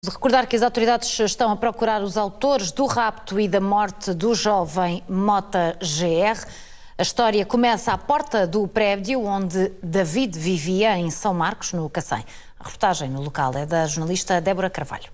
De recordar que as autoridades estão a procurar os autores do rapto e da morte do jovem Mota GR. A história começa à porta do prédio onde David vivia, em São Marcos, no Cacém. A reportagem no local é da jornalista Débora Carvalho.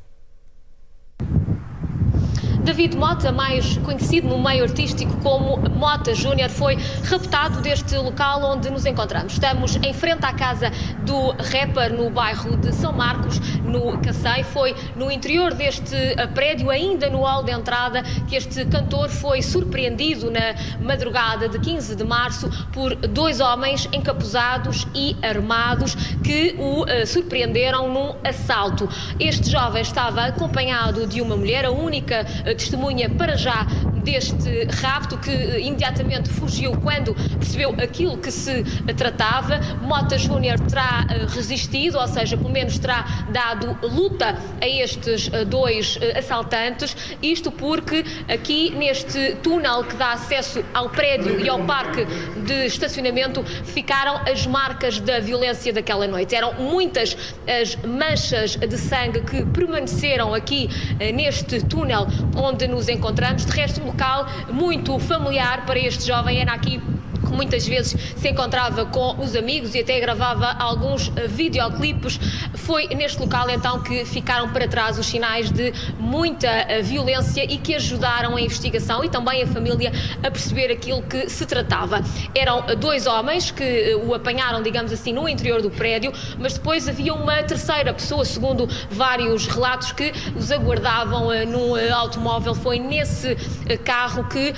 David Mota, mais conhecido no meio artístico como Mota Júnior, foi raptado deste local onde nos encontramos. Estamos em frente à casa do rapper no bairro de São Marcos, no Cacém. Foi no interior deste prédio, ainda no hall de entrada, que este cantor foi surpreendido na madrugada de 15 de março por dois homens encapuzados e armados que o surpreenderam num assalto. Este jovem estava acompanhado de uma mulher, a única testemunha para já deste rapto, que imediatamente fugiu quando percebeu aquilo que se tratava. Mota Júnior terá resistido, ou seja, pelo menos terá dado luta a estes dois assaltantes, isto porque aqui neste túnel que dá acesso ao prédio e ao parque de estacionamento ficaram as marcas da violência daquela noite. Eram muitas as manchas de sangue que permaneceram aqui neste túnel onde nos encontramos. De resto, um local muito familiar para este jovem. Era aqui que muitas vezes se encontrava com os amigos e até gravava alguns videoclipes. Foi neste local então que ficaram para trás os sinais de muita violência e que ajudaram a investigação e também a família a perceber aquilo que se tratava. Eram dois homens que o apanharam, digamos assim, no interior do prédio, mas depois havia uma terceira pessoa, segundo vários relatos, que os aguardavam num automóvel. Foi nesse carro que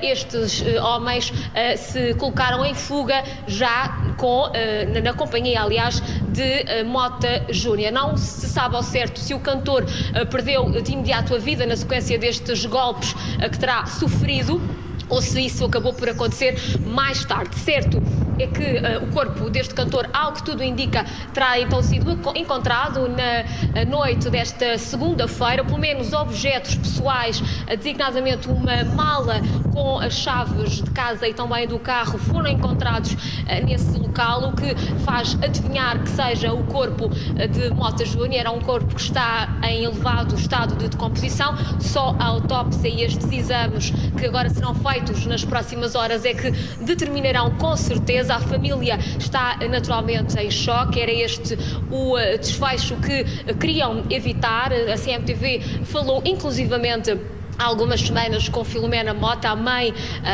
estes homens se colocaram em fuga, já na companhia, aliás, de Mota Júnior. Não se sabe ao certo se o cantor perdeu de imediato a vida na sequência destes golpes que terá sofrido, ou se isso acabou por acontecer mais tarde. Certo é que o corpo deste cantor, ao que tudo indica, terá então sido encontrado na noite desta segunda-feira. Pelo menos objetos pessoais, designadamente uma mala com as chaves de casa e também do carro, foram encontrados nesse local, o que faz adivinhar que seja o corpo de Mota Júnior. É um corpo que está em elevado estado de decomposição. Só a autópsia e estes exames que agora serão feitos nas próximas horas é que determinarão com certeza. A família está naturalmente em choque. Era este o desfecho que queriam evitar. A CMTV falou inclusivamente há algumas semanas com Filomena Mota, a mãe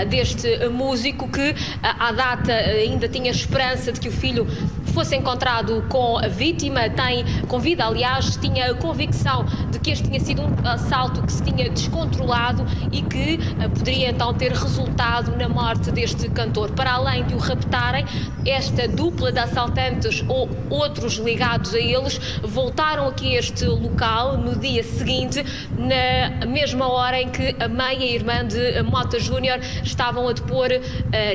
deste músico, que à data ainda tinha esperança de que o filho fosse encontrado com a vítima, tem com vida, aliás, tinha a convicção de que este tinha sido um assalto que se tinha descontrolado e que poderia então ter resultado na morte deste cantor. Para além de o raptarem, esta dupla de assaltantes ou outros ligados a eles voltaram aqui a este local no dia seguinte, na mesma hora em que a mãe e a irmã de Mota Júnior estavam a depor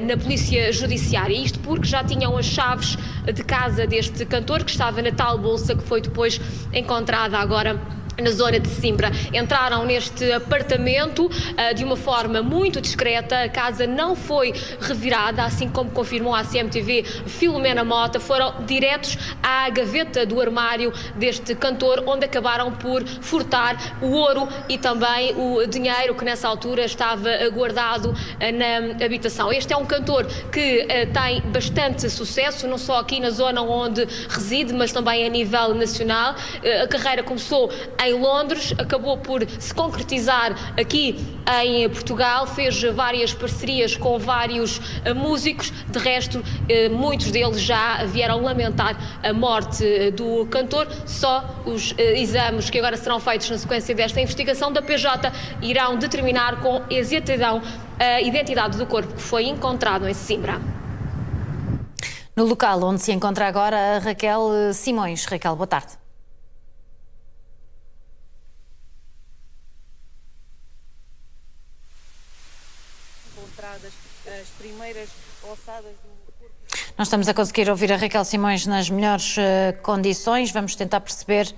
na polícia judiciária. Isto porque já tinham as chaves de casa deste cantor, que estava na tal bolsa que foi depois encontrada agora na zona de Sesimbra. Entraram neste apartamento de uma forma muito discreta. A casa não foi revirada, assim como confirmou a CMTV Filomena Mota. Foram diretos à gaveta do armário deste cantor, onde acabaram por furtar o ouro e também o dinheiro que nessa altura estava guardado na habitação. Este é um cantor que tem bastante sucesso, não só aqui na zona onde reside, mas também a nível nacional. A carreira começou em Londres, acabou por se concretizar aqui em Portugal, fez várias parcerias com vários músicos. De resto, muitos deles já vieram lamentar a morte do cantor. Só os exames que agora serão feitos na sequência desta investigação da PJ irão determinar com exatidão a identidade do corpo que foi encontrado em Sesimbra. No local onde se encontra agora a Raquel Simões. Raquel, boa tarde. As primeiras ossadas do corpo. Nós estamos a conseguir ouvir a Raquel Simões nas melhores condições. Vamos tentar perceber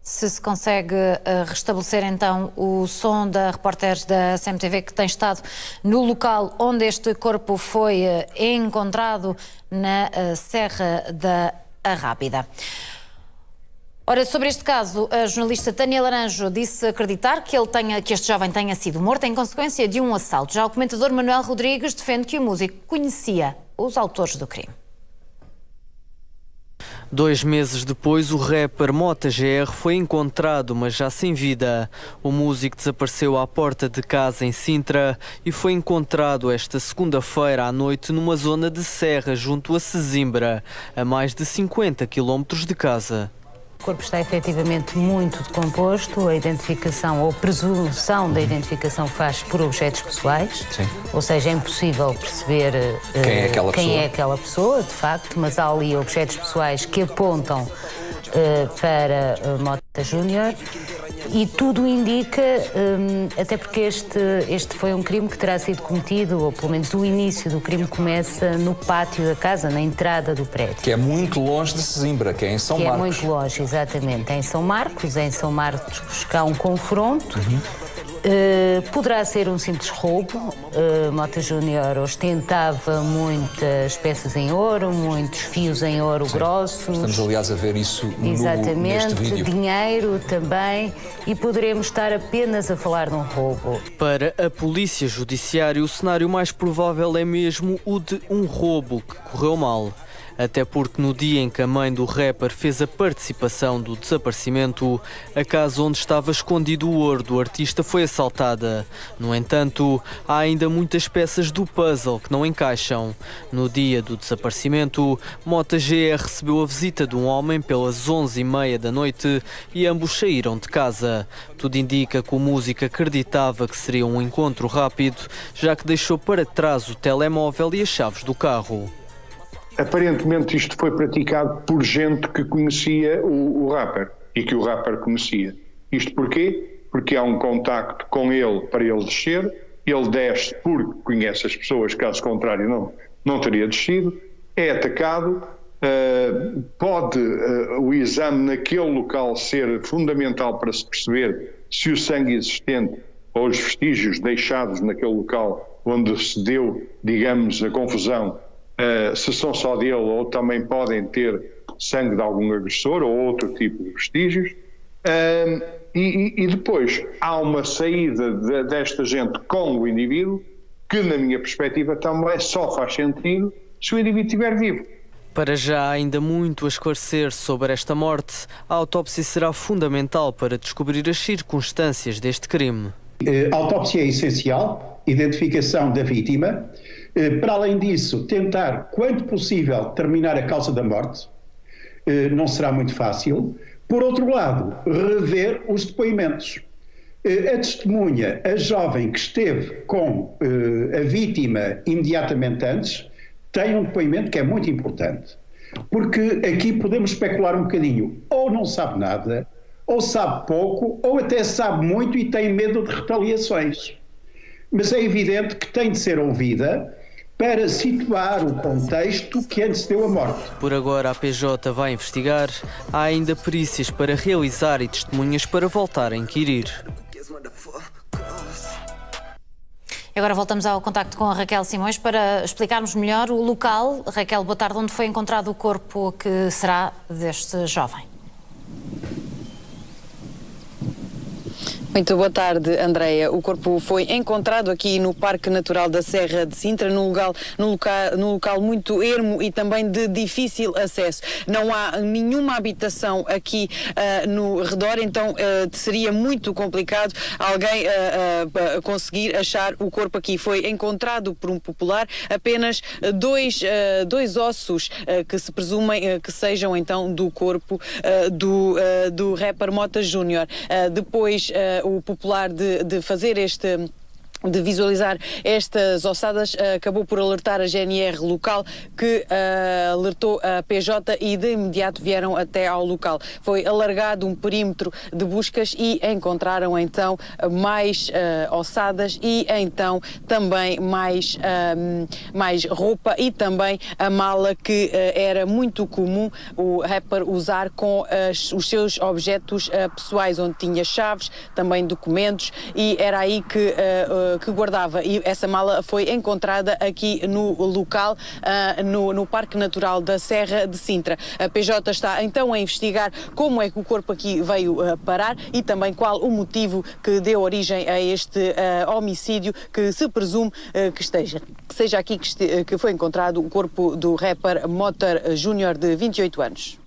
se consegue restabelecer então o som da repórter da CMTV que tem estado no local onde este corpo foi encontrado, na Serra da Arrábida. Ora, sobre este caso, a jornalista Tânia Laranjo disse acreditar que este jovem tenha sido morto em consequência de um assalto. Já o comentador Manuel Rodrigues defende que o músico conhecia os autores do crime. 2 meses depois, o rapper Mota GR foi encontrado, mas já sem vida. O músico desapareceu à porta de casa em Sintra e foi encontrado esta segunda-feira à noite numa zona de serra junto a Sesimbra, a mais de 50 quilómetros de casa. O corpo está efetivamente muito decomposto, a identificação ou presunção da identificação faz por objetos pessoais. Sim. Ou seja, é impossível perceber quem é aquela pessoa, de facto, mas há ali objetos pessoais que apontam para Mota Júnior e tudo indica, até porque este foi um crime que terá sido cometido, ou pelo menos o início do crime começa no pátio da casa, na entrada do prédio. Que é muito longe de Sesimbra, que é em São Marcos. Que é muito longe, exatamente. É em São Marcos há um confronto. Poderá ser um simples roubo. Mota Júnior ostentava muitas peças em ouro, muitos fios em ouro grossos. Estamos, aliás, a ver isso neste vídeo. Dinheiro também, e poderemos estar apenas a falar de um roubo. Para a Polícia Judiciária, o cenário mais provável é mesmo o de um roubo que correu mal. Até porque no dia em que a mãe do rapper fez a participação do desaparecimento, a casa onde estava escondido o ouro do artista foi assaltada. No entanto, há ainda muitas peças do puzzle que não encaixam. No dia do desaparecimento, Mota GR recebeu a visita de um homem pelas 11h30 da noite e ambos saíram de casa. Tudo indica que o músico acreditava que seria um encontro rápido, já que deixou para trás o telemóvel e as chaves do carro. Aparentemente isto foi praticado por gente que conhecia o rapper e que o rapper conhecia. Isto porquê? Porque há um contacto com ele para ele descer, ele desce porque conhece as pessoas, caso contrário não teria descido, é atacado, pode o exame naquele local ser fundamental para se perceber se o sangue existente ou os vestígios deixados naquele local onde se deu, digamos, a confusão, se são só dele ou também podem ter sangue de algum agressor ou outro tipo de vestígios. E depois há uma saída desta gente com o indivíduo que, na minha perspectiva, também só faz sentido se o indivíduo estiver vivo. Para já há ainda muito a esclarecer sobre esta morte. A autópsia será fundamental para descobrir as circunstâncias deste crime. A autópsia é essencial, identificação da vítima. Para além disso, tentar, quanto possível, determinar a causa da morte. Não será muito fácil. Por outro lado, rever os depoimentos. A testemunha, a jovem que esteve com a vítima imediatamente antes, tem um depoimento que é muito importante. Porque aqui podemos especular um bocadinho. Ou não sabe nada, ou sabe pouco, ou até sabe muito e tem medo de retaliações. Mas é evidente que tem de ser ouvida para situar o contexto que antecedeu a morte. Por agora a PJ vai investigar. Há ainda perícias para realizar e testemunhas para voltar a inquirir. Agora voltamos ao contacto com a Raquel Simões para explicarmos melhor o local. Raquel, boa tarde, onde foi encontrado o corpo que será deste jovem. Muito boa tarde, Andreia. O corpo foi encontrado aqui no Parque Natural da Serra de Sintra, num local muito ermo e também de difícil acesso. Não há nenhuma habitação aqui no redor, então seria muito complicado alguém conseguir achar o corpo aqui. Foi encontrado por um popular apenas dois ossos que se presumem que sejam então do corpo do rapper Mota Júnior. Depois o popular de fazer de visualizar estas ossadas, acabou por alertar a GNR local, que alertou a PJ e de imediato vieram até ao local. Foi alargado um perímetro de buscas e encontraram então mais ossadas e então também mais roupa e também a mala que era muito comum o rapper usar com os seus objetos pessoais, onde tinha chaves, também documentos, e era aí que que guardava, e essa mala foi encontrada aqui no local, no Parque Natural da Serra de Sintra. A PJ está então a investigar como é que o corpo aqui veio parar e também qual o motivo que deu origem a este homicídio, que se presume que seja aqui que foi encontrado o corpo do rapper Mota Júnior, de 28 anos.